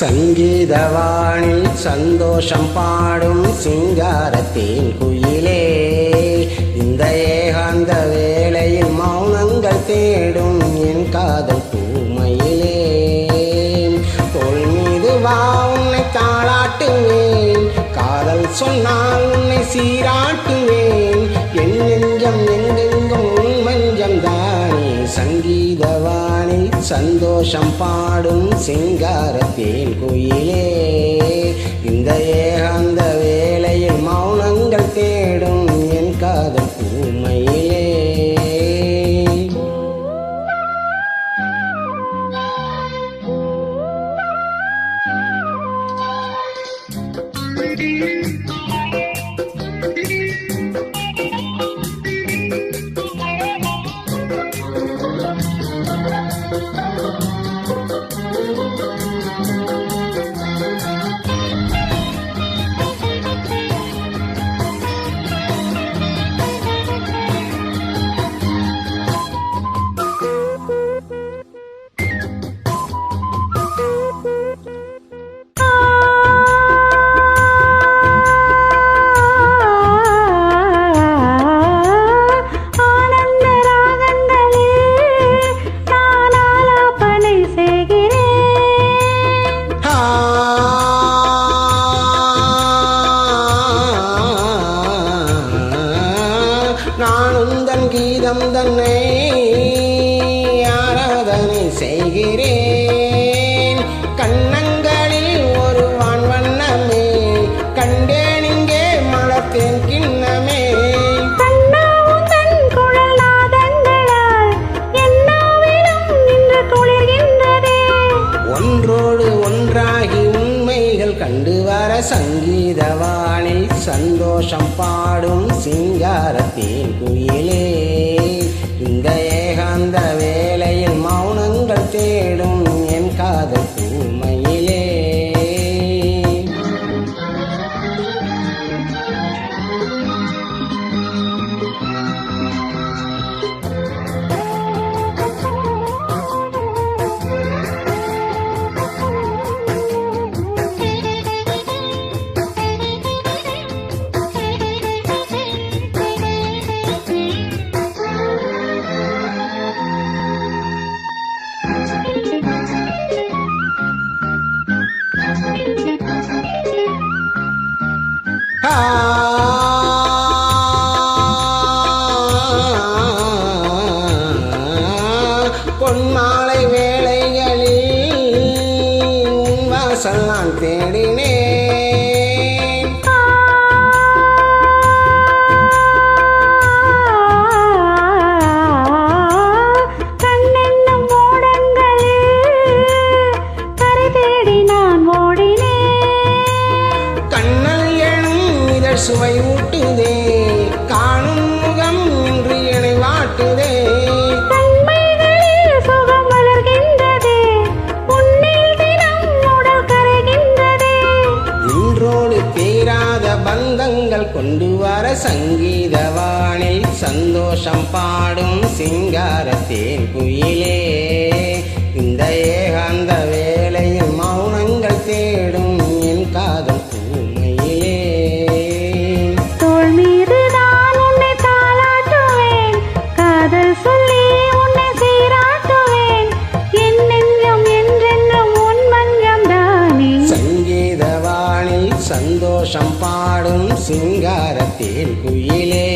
சங்கீதவானில் சந்தோஷம் பாடும் சிங்காரத்தின் குயிலே, இந்த ஏகாந்த வேளையில் மௌனங்கள் தேடும் என் காதல் பூமையிலே. தோள் மீது வா உன்னை தாளாட்டுவேன், காதல் சொன்னால் உன்னை சீராட்டுவேன். என் நெஞ்சம் எங்கெங்கும் உன் மஞ்சம் தானே. சங்கீதவானில் சந்தோஷம் பாடும் சிங்காரத்தின் குயிலே, இந்த ஏகாந்த வேளையில் மௌனங்கள் தேடும் என் காதல் பூமையிலே. நான் உந்தன் கீதம் தன்னை ஆராதனை செய்கிறேன். கண்ணங்களில் ஒரு வான் வண்ணமே கண்டேன், இங்கே மலத்தேன் கிண்ணமே. ஒன்றோடு ஒன்றாகி உண்மைகள் கண்டு வர சங்கீதவானில் சந்தோஷம் பாடும் சிங்காரத்தின் குயிலே, இந்த ஏகாந்த வேளையில் மௌனங்கள் தேடும் என் காதல் பூமையிலே. பொன்மாலை வேளைகளில் உன் வாசல் நான் தேடினேன். கண்ணென்னும் ஓடங்களில் கரை தேடி நான் ஓடினேன். கண்ணல் எனும் இதழ் சுவை ஊட்டுதே, காணும் முகம் இன்று என்னை வாட்டுதே. பந்தங்கள் கொண்டு வர சங்கீதவானில் சந்தோஷம் பாடும் சிங்காரத்தின் குயிலே, இந்த ஏகாந்த வேளையில் மௌனங்கள் தேடும் என் காதல் பூமையிலே. தோள் மீது நான் உன்னை தாளாட்டுவேன், காதல் சொல்லி உன்னை சீராட்டுவேன். என் நெஞ்சம் என்றென்றும் உன் மஞ்சம் தானே. சங்கீதவானில் சந்தோஷம் பாடும் சிங்காரத்தின் குயிலே.